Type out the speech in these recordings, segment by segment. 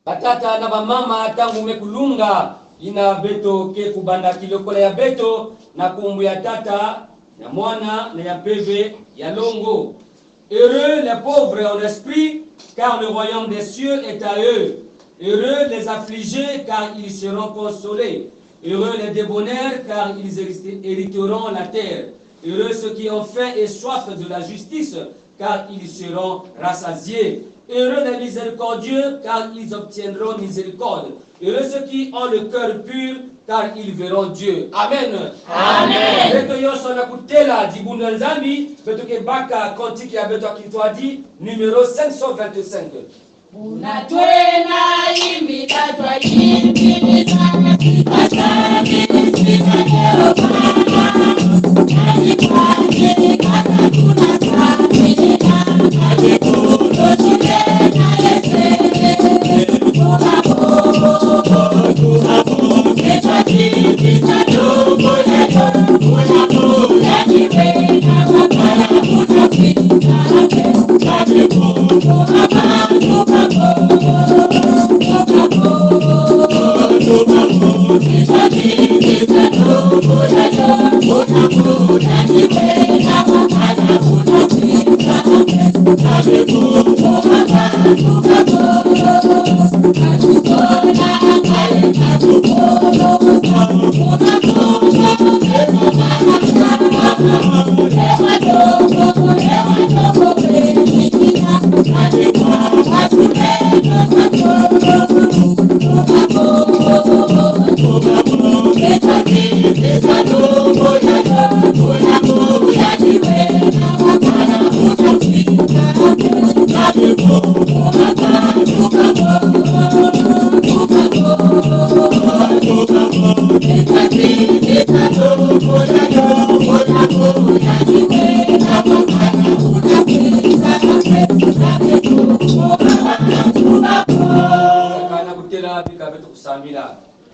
Batata na bamama tangu mekulunga ina beto ke kubanda kilokola ya beto na kumbu ya tata na mwana na ya peve ya longo. Heureux les pauvres en esprit, car le royaume des cieux est à eux. Heureux les affligés, car ils seront consolés. Heureux les débonnaires, car ils hériteront la terre. Heureux ceux qui ont faim et soif de la justice, car ils seront rassasiés. Heureux les miséricordieux, car ils obtiendront miséricorde. Heureux ceux qui ont le cœur pur, car ils verront Dieu. Amen. Amen. Beto yoso na kutela dibundo nzambi, beto ke baka kontiki ya beto kitwadi numéro 525. Unatwena imitatwa yimbilizana atabizana Yehova alikwake kata tunasabina alikundo chilena yesele Tuhapo Kecha kipita dogo yato Tuhapo Yajibena wakala unafika Aliku Tuhapa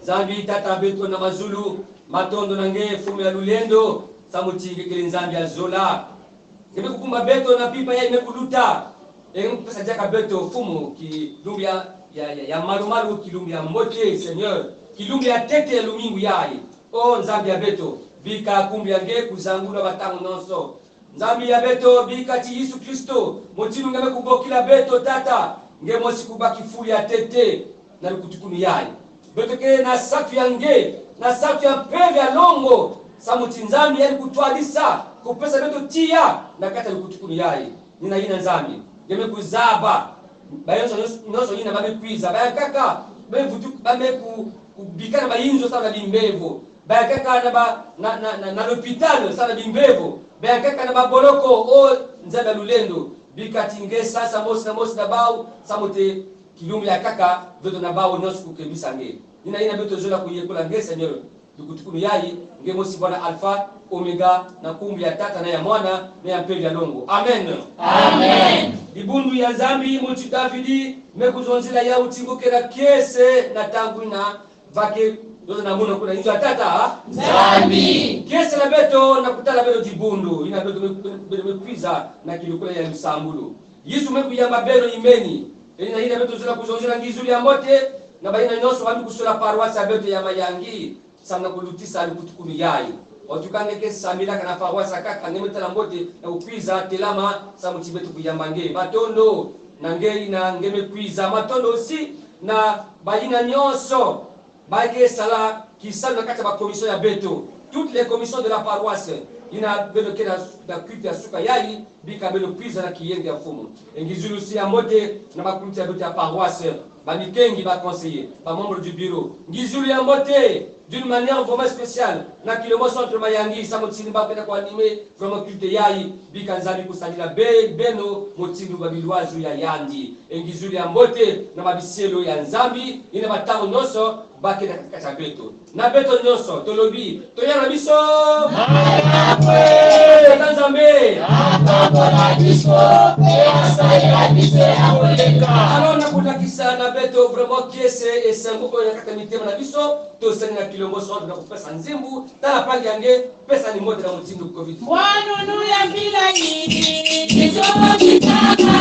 Zambi tata beto na mazulu matondo nange fumu ya lulendo samutinge kile nzambi ya zola ngebe kukumba beto na pipa ya imekuluta pesa jaka beto fumu kilumbi ya marumaru kilumbi ya mote seigneur kilumbi ya tete ya lumingu yai o nzambi ya beto bika kumbi yange kuzangula batangu nonso nzambi ya beto bika ti Yesu Kristo motinu ngebe kubokila beto tata ngemo sikubaki fuli ya tete na lukutukunu yai beto ke na satu yange na satu ya peve ya longo samuti nzambi yani kutwalisa kupesa beto tia na kata lukutukunu yai nina ina nzambi ngeme kuzaba bayonso noso ina babe kwiza bayakaka babe kubikana bayinzo sana bimbevo bayakaka na l'hôpital sana bimbevo bayakaka na baboloko o nzambe lulendo bikati nge sasa mosi na bau samote kilumbi ya kaka veto na bau nosu kukebisa nge ina beto zola kuyekola nge seigneur dukutukunu yai nge mosi bwana alpha omega na kumbi ya tata na ya mwana na ya mpeli ya longo amen amen ibundu ya zambi muti davidi mekuzonzila ya utinguke na kiese na tangu na vake doza na muna kuna inzo atata zambi kiese na beto na kutala beto dibundu ina beto mekwiza na kilukula ya msambulu Yesu mekuyamba beno imeni ina beto zola kuzonzila ngizuli ya mote na baina nyoso wami kusula parwasa beto ya mayangi sana kulutisa alikutukunu yai otukange ke samila kana parwasa kaka ngemetala mbote na ukwiza telama samuti beto kuyamba nge matondo na ngei na ngeme kwiza matondo si na bayina nyoso baike sala kisala kata ba commission ya beto toutes les commissions de la paroisse ina belo kena da kuita ya suka yai bika belo kwiza na kiyenge ya fumu engizulu si ya mote na bakuti ya beto ya paroisse bamikengi ba conseiller ba membre du bureau ngizulu ya mote d'une manière vraiment spéciale na kilomo centre mayangi sa motini ba pena ko animer vraiment culte yai bikanzali kusalila beno motini ba bilwazu ya yandi engizuli ya mbote na mabiselo ya nzambi ina batango noso bake na katika beto na beto noso tolobi toyana biso Nzambe akakora biso asaya biso akoleka alors na kutakisa na beto vraiment kiese esango ko yakata mitema na biso to senga kilombo so na kupesa nzimbu tala pangi yange pesa ni moja na mtindo covid wanunu ya bila yini kizo kitaka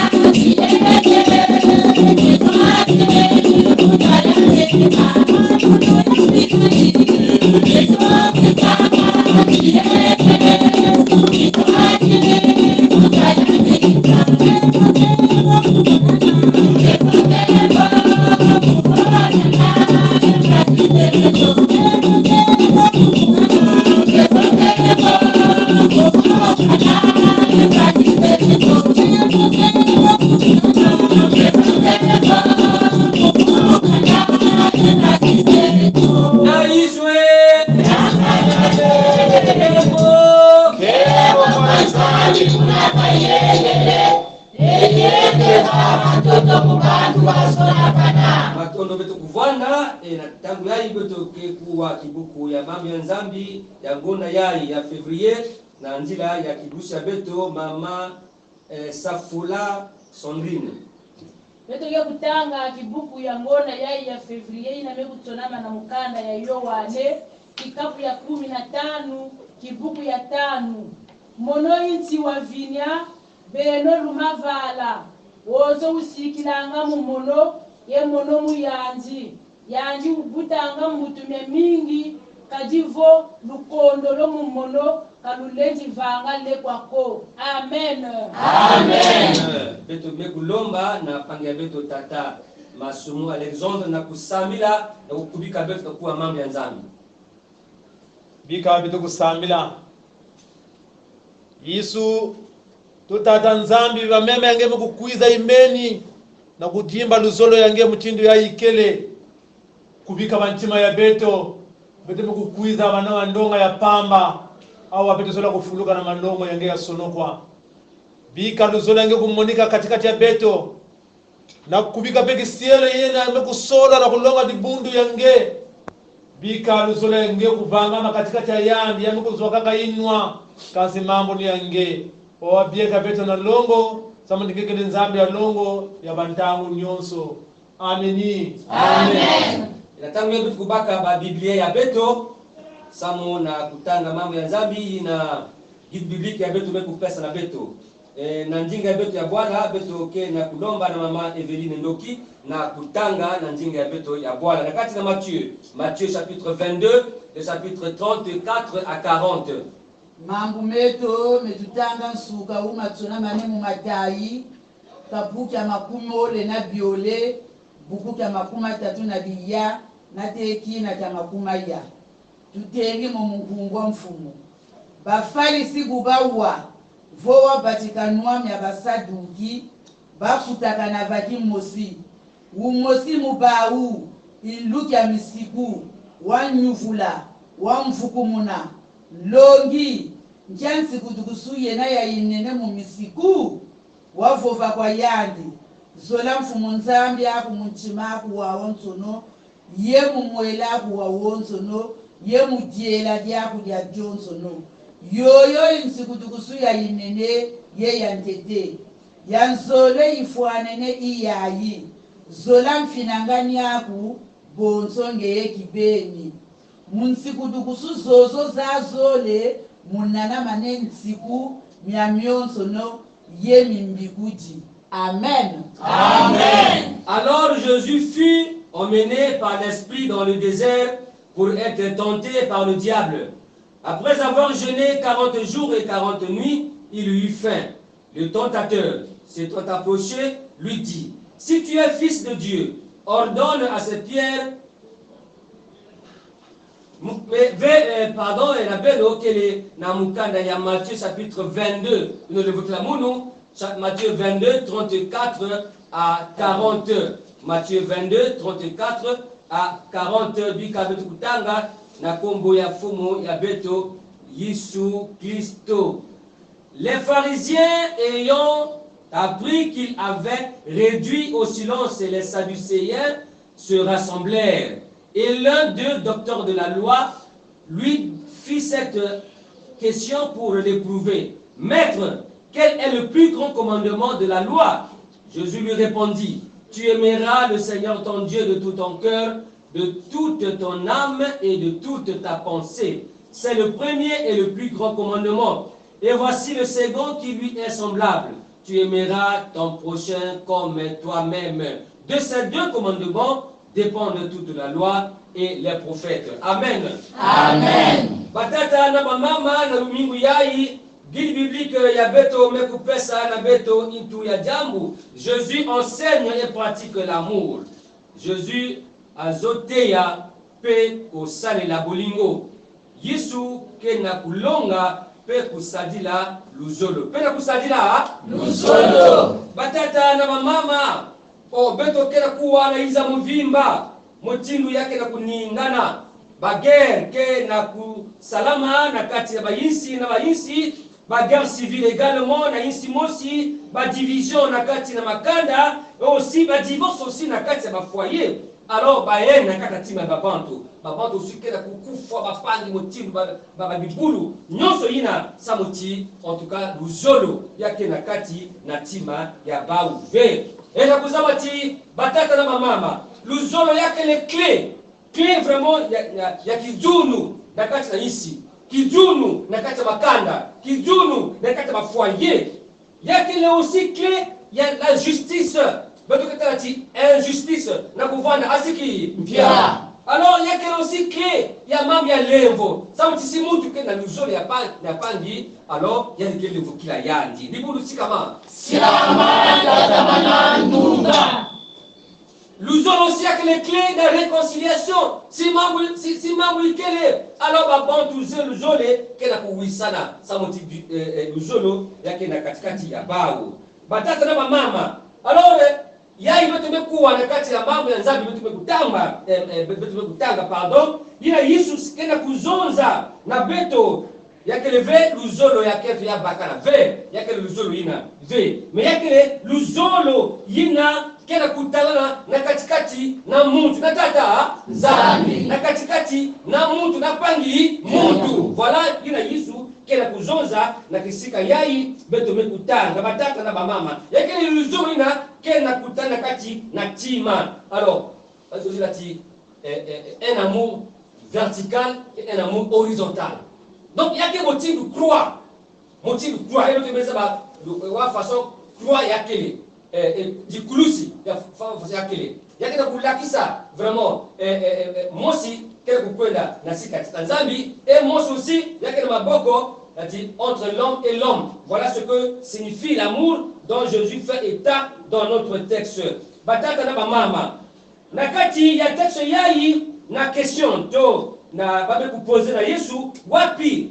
matoto mubantu basolakana matondo beto kuvwana na tangu yai beto kekuwa kibuku ya mambo ya nzambi ya ngona yai ya février na nzila ya kibusi ya beto mama Safula Sandrine beto ya kutanga kibuku ya ngona yai ya février na mekutonama na mukanda ya Yohane kikapu ya 15 kibuku ya 5 mono inti wa vinya beno lumavala wozo usikilanga mu mono ye mono mu yanji ubutanga mutume mingi kadivo lukondo lo mu mono kalulenji vanga le kwako amen amen beto mekulomba na pangia beto tata masumu Alexandre na kusamila na kukubika beto kuwa mambo ya nzambi bika beto kusamila Yesu tutata nzambi bameme yange mukukwiza imeni na kudimba luzolo yange mutindo ya ikele kubika bantima ya beto mukukwiza bana wandonga ya pamba au abeto sola kufuluka na mandongo yange ya sonokwa bika luzolo yange kumonika katikati ya beto na kubika peki siele yena mekusola na kulonga dibundu yange bika luzolo yange kuvangama katikati ya yandi yange kuzwakaka inwa kasi mambo ni yange owabieka beto na longo sama ndikekele nzambi ya longo ya bantangu nyonso ameni amen ila tangu yetu kubaka ba Biblia ya beto samo na kutanga mambo ya nzambi na guide biblique ya beto mekupesa na beto na njinga ya beto ya Bwana beto ke na kulomba na mama Eveline Ndoki na kutanga na njinga ya beto ya Bwana na kati na Matthieu chapitre 22 le chapitre 34 à 40 mambo meto metutanga nsuka umatsona mane mu matayi kapuki ya 10 na biole buku ya 30 na biya na teki na kya 10 tutengi mu mukungu wa mfumu bafarisi bubawa vowa batikanwa mya basaduki bakutaka na vaki mosi umosi mubau iluki ya misiku wanyuvula wamfukumuna longi njansi kutukusuye na ya inene mu misiku wavova kwa yandi zola mfumu nzambi aku munchima aku wawonsono ye mumwela aku wawonsono ye mudiela diaku dia jonsono yoyo imsikutukusuya inene ye yantete yanzole ifwanene iyayi zola mfinangani aku bonsonge ye kibeni munsikudukusu zozo zazole munana mane nsiku myamyonsono ye mimbikuji amen amen Alors Jésus fut emmené par l'esprit dans le désert pour être tenté par le diable. Après avoir jeûné 40 jours et 40 nuits, il eut faim. Le tentateur s'étant approché, lui dit: si tu es fils de Dieu, ordonne à cette pierre. Pardon, la belle okele na mukanda ya Matthieu chapitre 22. Nous le voclamons, Matthieu 22, 34 à 40. Matthieu 22, 34 à 40. Bika betu kutanga na kombo ya fumo ya beto Yesu Christo. Les pharisiens ayant appris qu'il avait réduit au silence les sadducéens se rassemblèrent. Et l'un d'eux, docteur de la loi, lui fit cette question pour l'éprouver. Maître, quel est le plus grand commandement de la loi? Jésus lui répondit: tu aimeras le Seigneur ton Dieu de tout ton cœur, de toute ton âme et de toute ta pensée. C'est le premier et le plus grand commandement. Et voici le second qui lui est semblable: tu aimeras ton prochain comme toi-même. De ces deux commandements dépendent toute la loi et les prophètes. Amen. amen Batata na mama na lumingu yai guide biblique ya beto mekupesa na beto into ya jambu. Jésus enseigne et pratique l'amour. Jésus azoteya pe kosalela bolingo. Yesu ke na kulonga pe kusadila luzolo. Pe na kusadila luzolo batata na mama beto ke na kuwa na iza muvimba mutindu yake na kuningana bagere ke na kusalama na kati ya bayinsi na bayinsi ba guerre civile également na insi mosi, ba division na kati na makanda, et aussi ba divorce aussi na kati ya ba foyer. Alors ba yen na kati tima ba bantu aussi kena kukufa ba pangi motindo ba bibulu nyonso ina samuti en tout cas luzolo yake na kati na tima ya ba uve. Et na kuzamati batata na mama luzolo yake les clés vraiment ya kijunu na kati na isi, kijunu na kati ya makanda, kijunu na kati ya mafoyer yake le aussi clé ya la justice. Bato katalati injustice na kuvanda asiki mpia. Alors yake le aussi clé ya mambo ya levo samuti si mutu kena luzolo ya pangi. Alors yake levo kila yandi libulu sikama Siamanda tamana ndunga. Luzolo aussi avec les clés de réconciliation. Si mambo ikele, alors ba bantu zelo zole kena kuwisana. Samuti luzolo yake na katikati ya bao. Batata na mama. Alors yai betu kuwa na kati ya mambo ya nzambi betu kutanga pardon. Ila Yesu kena kuzonza na beto yake le ve luzolo yake ya bakana ve yake luzolo ina ve. Mais yake luzolo ina kena kutana na katikati na muntu na tata zambi na katikati na muntu na pangi muntu. Voilà ina Yesu kena kuzonza na kisika yai beto mekutanga batata na bamama yake luzolo ina kena kutana kati na tima. Alors azozilati un amour vertical et un amour horizontal. Donc yake motindo croix et le temesa ba wa façon croix yakele dikulusi ya façon yakele yake na kulakisa vraiment mosi kele kukwenda na sikati nzambi et mosi aussi yake na maboko entre l'homme et l'homme. Voilà ce que signifie l'amour dont Jésus fait état dans notre texte. Batata na mama na kati ya texte yai na question to na babe kupoze na Yesu wapi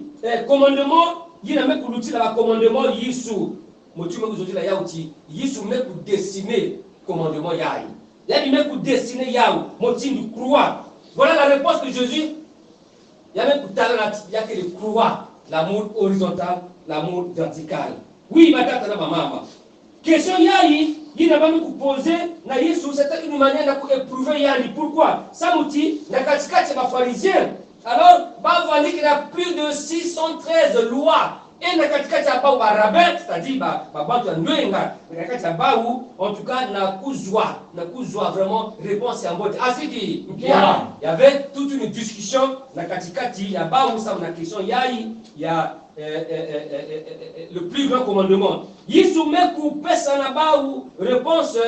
commandement yina me kulutila ba commandement Yesu motume kuzotila yauti Yesu me ku dessiner commandement yai yabi me ku dessiner yao motindu croix. Voilà la réponse de Jésus. Ya me kutala na yake le croix, l'amour horizontal, l'amour vertical. Oui batata na mama question yai yina ba me kupoze na Yesu, c'était une manière de éprouver yali. Pourquoi samuti na katikati ba pharisiens. Alors, il y a plus de 613 lois. Et na katikati ya bao ba rabbin, c'est-à-dire ba bantu ya nwenga, na katikati ya bao, en tout cas na kuzwa vraiment réponse ya mbote. Asiki, il y avait toute une discussion na katikati ya bao ça na question yai ya le plus grand commandement. Yesu meku pesa na bao réponse,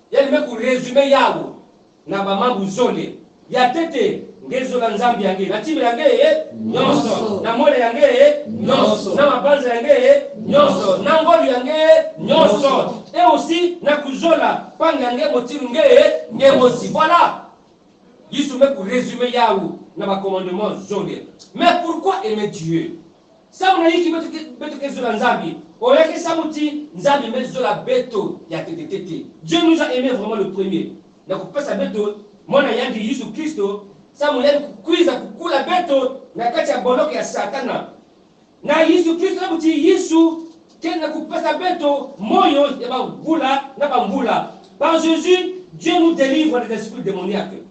yali meku résumé yao na ba mambu zole. Ya tete ngezo la nzambi yange na tibe yange nyonso na mole yange nyonso na mabanza yange nyonso na ngolu yange nyonso et aussi na kuzola panga yange motiru nge mosi. Voilà Yesu me pour résumer yao na ba commandement zole. Mais pourquoi aimer Dieu? Ça on a dit beto kezo la nzambi o yake samuti nzambi mezola beto ya tete. Dieu nous a aimé vraiment le premier na kupesa beto mwana yangi Yesu Kristo samu yali kukwiza kukula beto na kati ya boloke ya satana na Yesu Kristo nabuti Yesu kena kupesa beto moyo ya bavula na bamvula. Par Jésus, Dieu nous délivre des esprits démoniaques.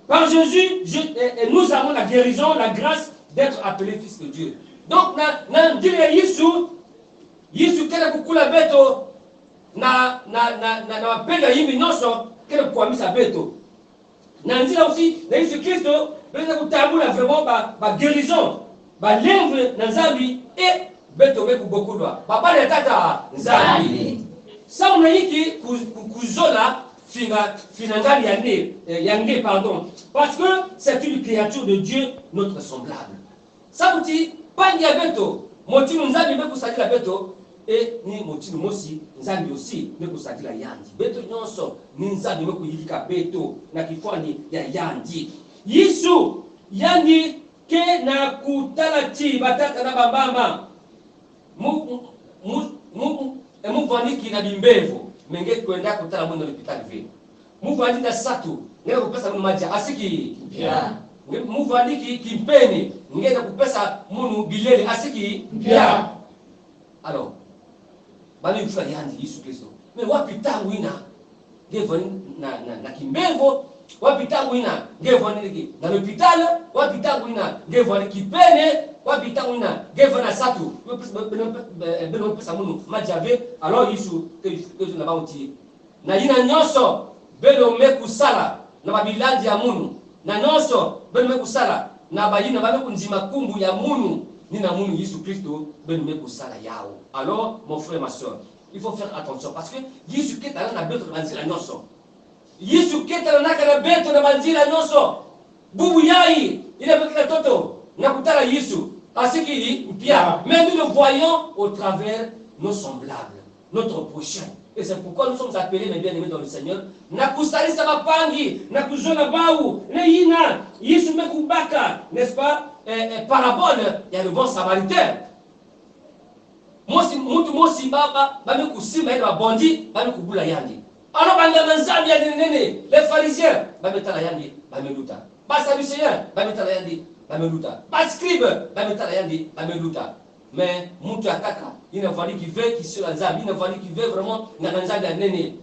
Par Jésus, nous avons la guérison, la grâce d'être appelés fils de Dieu. Donc na ndile Yesu kena kukula beto na wapenda yimi noso kena kukwamisa beto. Nanzila aussi na Yesu Kristo beza kutambula vraiment ba guérison ba lèvre na nzambi et beto meku bokulwa papa ya tata nzambi. Ça on a dit kuzola finangani yange pardon, parce que c'est une créature de Dieu notre semblable. Ça vous dit pas ni beto motinu nzambi meku sadila beto et ni motinu mosi nzambi aussi meku sadila yandi beto nyonso ni nzambi meku yilika beto na kifani ya yandi. Yesu yandi ke na kutalati batata na bambama muvandiki na bimbevo menge kwenda kutala mwana hospitali vile muvandiki na satu ngeka kupesa mwana maji asiki muvandiki kimpeni ngeka kupesa munu bilele asiki Alors, bali mfula yandi Yesu Kristo. Mais wapi tangu ina ngevo na Kimbevo, wapi tangu ina ngevo na l'hôpital, wapi tangu ina ngevo na Kipene, wapi tangu ina ngevo na Satu. Beno pesa munu majave alors Yesu que na bauti. Na ina nyoso beno mekusala na babilandi ya munu. Na nyoso beno mekusala na bayina babe kunzima kumbu ya munu. Nina munu Yesu Kristo beno mekusala yao. Alors mon frère ma soeur, il faut faire attention parce que Yesu Kristo na beto na nzila nyoso. Yesu Kristo na beto na nzila nyoso. Bubu yai ina bekila toto na kutala Yesu. Asiki mpia. Mais nous le voyons au travers nos semblables, notre prochain. Et c'est pourquoi nous sommes appelés, mes bien-aimés dans le Seigneur, na kustalisa mapangi, na kuzona bau, na yina, Yesu mekubaka, n'est-ce pas? Parabole, il y a le bon samaritain. Mosi baba, bame kusima ina bondi, bame kubula yandi. Alors banga manzambi ya nene, les pharisiens, bame tala yandi, bame luta. Bas saducéens, bame tala yandi, bame luta. Bas scribe, bame tala yandi, bame luta. Mais mutu akaka, il ne fallait qu'il veut qu'il soit nzambi, il ne fallait qu'il veut vraiment nzambi ya nene.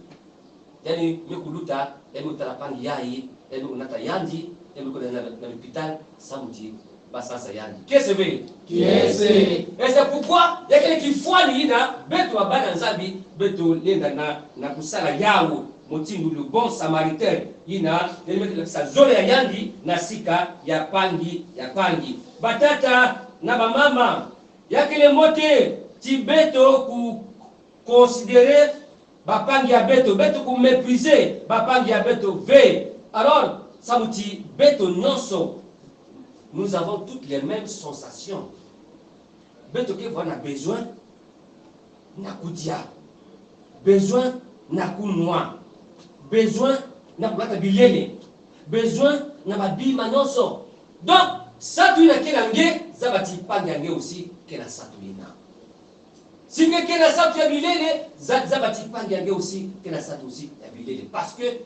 Yani mekuluta, emu talapangi yai, emu unata yandi, emu kuna na l'hôpital, samedi. Basasa yandi. Qu'est-ce que Qu'est-ce? Et c'est pourquoi il y a quelqu'un qui voit l'ina, beto abana nzambi, beto lenda na kusala yao, motindu le bon samaritain, ina, nelimete sa zole ya yandi, na sika ya pangi. Batata na bamama, il y a quelqu'un moté, ti beto ku considérer bapangi ya beto ku mépriser, bapangi ya beto ve. Alors, ça mouti beto nyonso. Nous avons toutes les mêmes sensations. Beto ke a besoin na kudia, besoin na kunwa, besoin na kulata bilele, besoin na mabima nyonso. Donc, satu ina kelange zabati pangange aussi kena satu ina. Singe kena satu ya bilele zabati pangange aussi kena satu aussi ya bilele parce que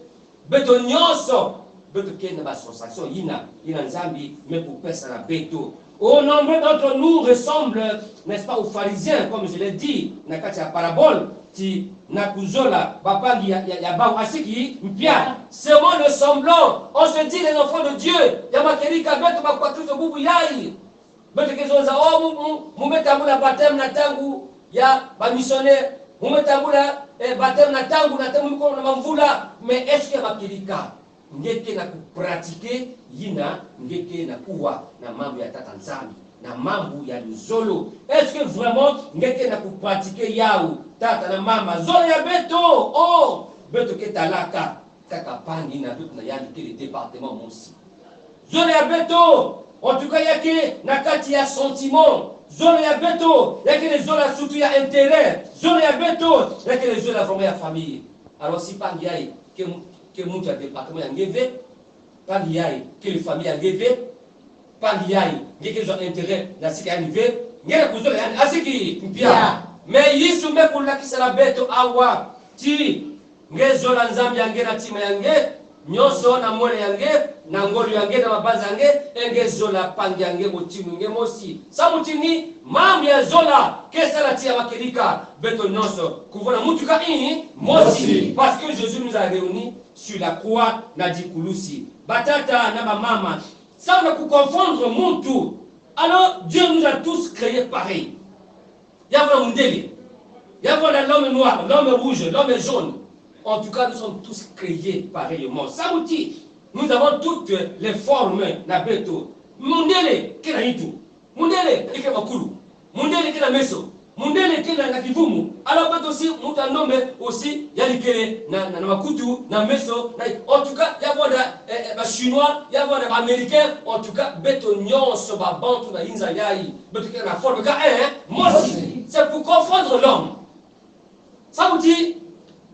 beto nyonso beto kena ba sensation ina nzambi mais pour personne na beto. Au nombre d'entre nous ressemblent, n'est-ce pas, aux pharisiens, comme je l'ai dit, na kati ya parabole, ti na kuzola, bapangi ya bau asiki, mpia. Seulement le semblant, on se dit les enfants de Dieu, ya makerika beto bakwatuzo bubu yai. Beto kezonza, oh, mumetambula baptême na tangu ya ba missionnaire, mumetambula baptême na tangu mikono na mamvula, mais est-ce que makerika ngeke na kupratike yina ngeke na kuwa na mambo ya tata nzambi na mambo ya luzolo. Est-ce que vraiment ngeke na kupratike yao tata na mama zolo ya beto oh beto ketalaka kaka pangi na beto na yandi ke le département mosi zolo ya beto en tout cas yake na kati ya sentiment zolo ya beto yake les zolo surtout ya intérêt zolo ya beto yake les zolo vraiment ya famille. Alors si pangi yai que mutu ya département ya ngeve pangi yai que les familles ya ngeve pangi yai ngeke zo intérêt na sika ya nive ngeke kuzola yani asiki mpia mais Yesu mekulakisa na beto awa ti ngezola nzambi yange na tima yange nyoso na mole yange na ngolo yange na mabanza yange engezola pangi yange motinu nge mosi sa mutini mambo ya zola kesa la tia makelika beto nyoso kuvona mutu ka mosi parce que Jésus nous a réunis sur la croix na dikulusi batata na mama ça on a pu confondre mutu. Alors Dieu nous a tous créés pareil. Il y a mundele, il y a l'homme noir, l'homme rouge, l'homme jaune. En tout cas, nous sommes tous créés pareillement. Samouti, nous avons toutes les formes na beto. Mundele kila itu, mundele kila makulu, mundele kila meso, mundele kila na kivumu. Alors beto aussi muta nome aussi yalikele na makutu na meso. En tout cas, il y a des chinois, il y a des américains. En tout cas, beto nyonso ba bantu na inza yai. Beto kila na forme ka mosi. C'est pour confondre l'homme. Samouti.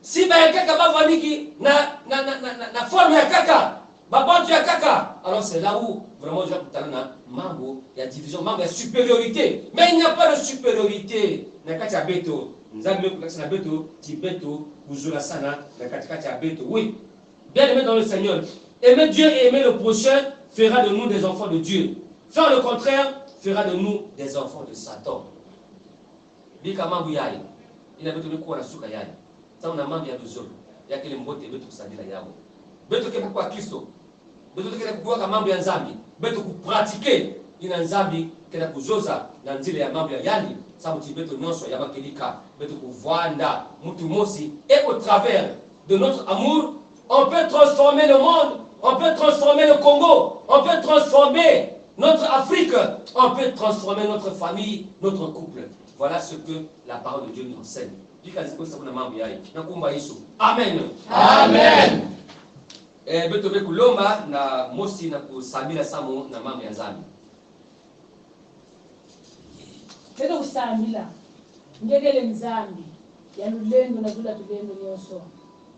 Si kaka bavaniki na forme ya kaka babantu ya kaka, alors c'est là où vraiment je vais na mambo ya division, mambo ya supériorité. Mais il n'y a pas de supériorité na kati ya beto. Nzambe kulakisa na beto ti beto kuzula sana na kati ya beto. Oui, bien aimé dans le Seigneur, aimer Dieu et aimer le prochain fera de nous des enfants de Dieu. Faire le contraire fera de nous des enfants de Satan. bika mambo yayi ina beto bikuwa na suka yayi sawa na mambo ya duzuru yake ile mbote beto kusandila yao beto ke kwa Kristo beto ke kwa mambo ya nzambi beto kupratike ina nzambi kena kuzoza na nzile ya mambo ya yani sababu tibeto nyonso ya bakelika beto kuvanda mtu mosi et au travers de notre amour on peut transformer le monde, on peut transformer le Congo, on peut transformer notre Afrique, on peut transformer notre famille, notre couple. Voilà ce que la parole de Dieu nous enseigne. Amen. Amen. Beto be kulomba na mosi na kusamila samo na mambo ya nzambi. Beto kusamila ngekele nzambi ya lulendo na zula tulendo nyonso.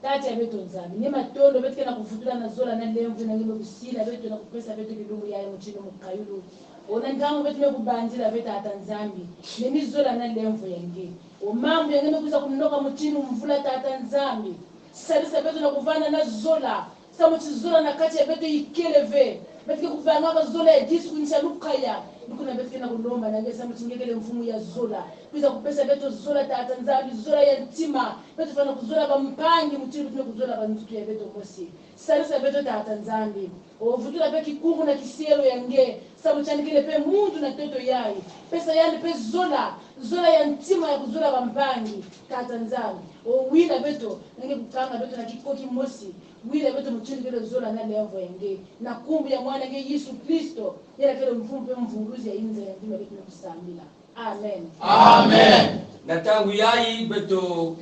Tati ya beto nzambi ni matondo beto kena kuvutula na zola na lemvu na ngelo kusila beto na kupesa beto kilungu yaye mchino mukayulu ona ngango beto mekubanjira beto ata nzambi nemi zola na lemvu yange o mambo yange kuza kunoka mchino mvula tata nzambi salisa beto na kuvana na zola sa mchizola na kati ya beto ikeleve beto kuvana zola ya disku nisha lukaya nikuna beto kena kulomba na ngesa mchingekele mfumu ya zola kuza kupesa beto zola tata nzambi zola ya ntima beto fana kuzola ba mpangi mchini tume kuzola ba mtutu ya beto mosi salisa beto tata nzambi ovutula pe kikungu na kisielo yange sabu chanikile pe mundu na toto yai pesa yandi pe zola ya ntima ya kuzola ba mpangi tata nzambi o wila beto nange kukanga beto na kikoki mosi wila beto mchini kile zola na levo yange na kumbu ya mwana nge Yesu Kristo yela kile mfumu pe mvunguzi ya inza ya ndima beto kusambila. Amen. Amen. Na tangu yai beto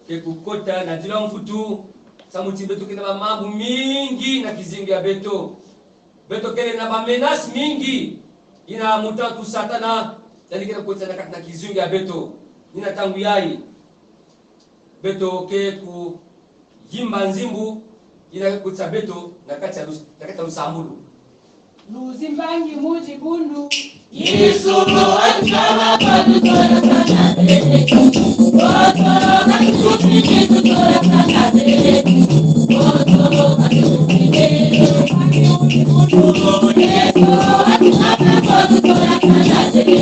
ke kukota na dila mfutu samuti beto kina mambo mingi na kizingi ya beto kele na menace mingi ina mutatu satana yani kile kukota na kizingi ya beto ina tangu yai beto ke ku yimba nzimbu ina kukota beto na kati ya usambulu Luzimbangi muji bundu Yesu anjala padutora kanade Otoro kakutike tutora kanade Otoro kakutike Yesu anjala padutora kanade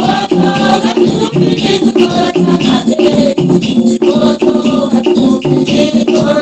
Otoro kakutike tutora kanade Otoro kakutike tutora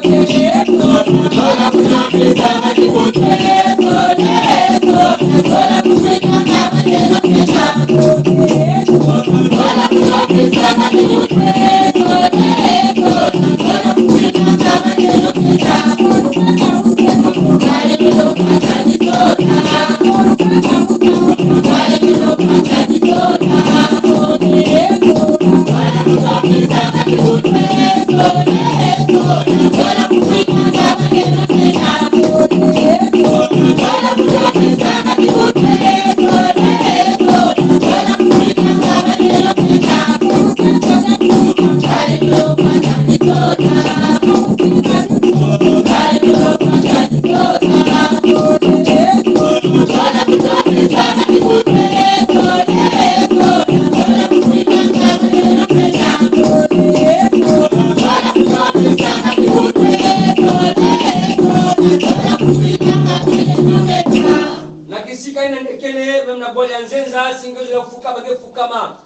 fukama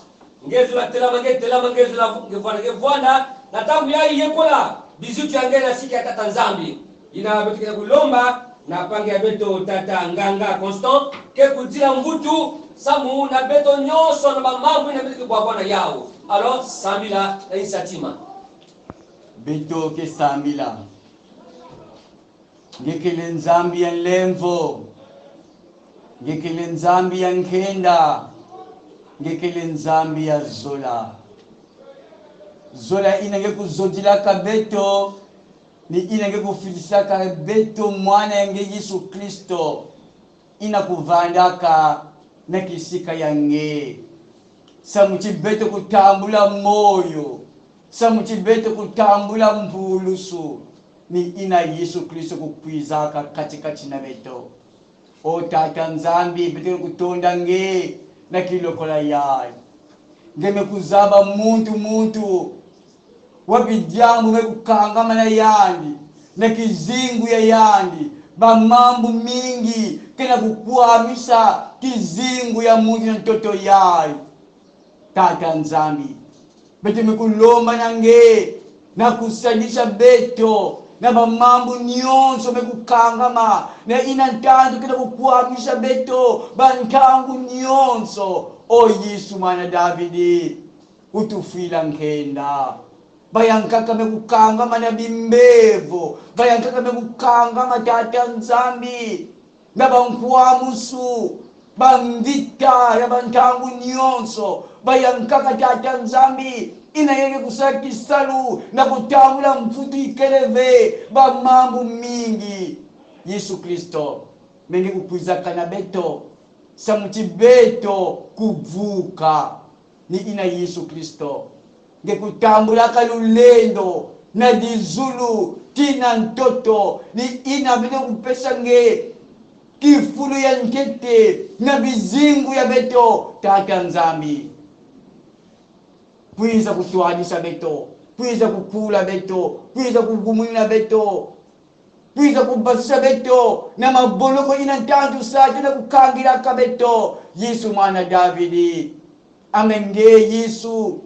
ngezo la telama ngezo la ngevwana na tangu yai yekola bizutu yangena siki ya tata nzambi ina beto kena kulomba na pange ya beto tata nganga constant ke kudila mvutu samu na beto nyoso na mamambu ina beto kwa bwana yao alors samila na isatima beto ke samila ngekele nzambi ya lemvo ngekele nzambi ya nkenda ngekele nzambi ya zola inange kuzodilaka beto ni inange kufilisaka beto mwana yange Yesu Kristo ina kuvandaka na kisika yange samuchi beto kutambula moyo samuchi beto kutambula mvulusu ni ina Yesu Kristo kukwizaka katikati na beto o tata nzambi beto kutonda nge na kilokola yai ngeme kuzaba muntu wabidyamu wekukangama na yandi na kizingu ya yandi bamambu mingi kena kukwamisha kizingu ya muntu na toto yai Tata nzambi beto mekulomba nange na kusanyisha beto na mamambo nyonso mekukangama na ina ntandu kena kukwamisha beto bantangu nyonso. O Yesu mwana Davidi utufila nkenda bayankaka mekukangama na bimbevo bayankaka mekukangama tata nzambi na bankwamusu bamvita ya bantangu nyonso bayankaka tata nzambi inayenge kusakisalu na kutambula mfutu ikeleve bamambu mingi. Yesu Kristo menge kukwizaka na beto samuti beto kuvuka ni ina Yesu Kristo nge kutambulaka lulendo na dizulu tina ntoto ni ina bine kupesa nge kifulu ya nkete na bizingu ya beto tata nzambi. Pwiza kutuanisha beto, pwiza kukula beto, pwiza kugumulina beto, pwiza kubasisha beto na maboloko ina ntantu sate na kukangira ka beto. Yesu mwana Davidi amenge Yesu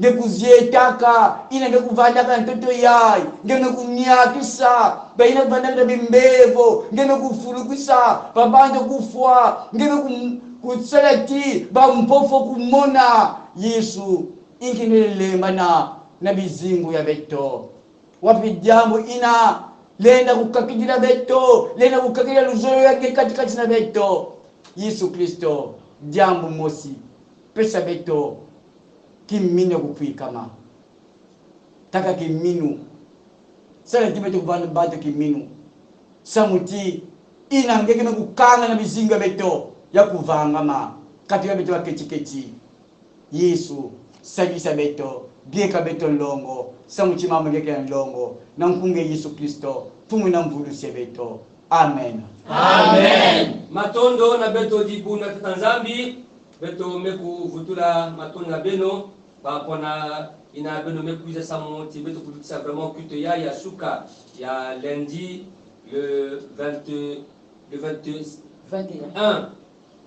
nge kuzietaka ina nge kuvandaka ntoto yai nge kunyakisa baina kuvandaka bimbevo nge kufulukisa babando kufwa nge kutsalati bampofo kumona. Yesu inkinelema na bizingu ya beto wapi jambo ina lenda kukakijira beto lenda kukakijira luzolo yake katikati na beto. Yesu Kristo jambo mosi pesa beto kimino kukwikama taka kiminu sala tibeto kubana bato kiminu samuti ina ngeke kukanga na bizingu ya beto ya kuvangama katika beto wa kechi. Yesu sagisa beto bieka beto longo samuchi mama ngeke longo na mkunge Yesu Kristo fumu na mvulu se beto. Amen. Amen. Matondo na beto jibu na tatanzambi beto meku futula matondo na beno pona ina beno meku isa samuti beto kudutisa vraiment kuto ya suka ya lundi le 21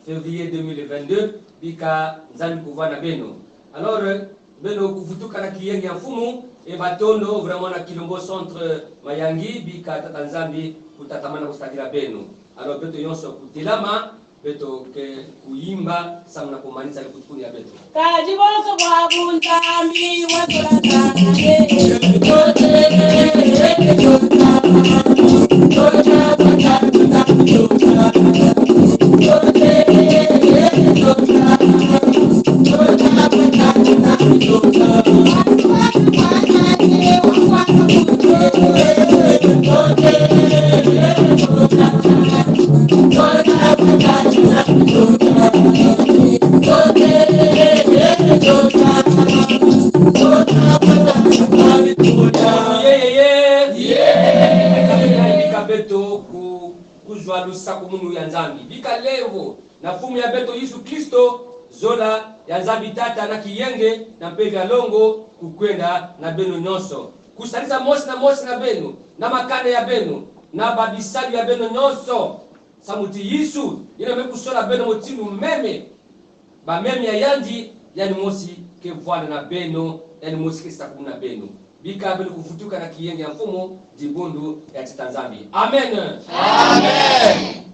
février 2022 bika nzambi kuva na beno. Alors beno kuvutuka na kiyengi ya mfumu e batondo vraiment na Kilombo centre Mayangi bika tata nzambi kutatamana kustagira beno. Alors beto yonso kutelama beto ke kuimba samna kumanisa kutukuni ya beto kaji bonso kwa buntambi wazola beto kuzwa lusaku munu ya nzambi bika levo na fumu ya beto Yesu Kristo zola ya nzambi tata na kiyenge na mpevi ya longo kukwenda na beno nyonso kusalisa mosi na beno na makane ya beno na babisali ya beno nyonso samuti Yesu ina mekusola beno motindu meme ba meme ya yandi yani mosi ke vwana na beno yani mosi ke saku na beno bika beno kufutuka na kiyenge ya mfumo jibundu ya Tanzania. Amen. Amen.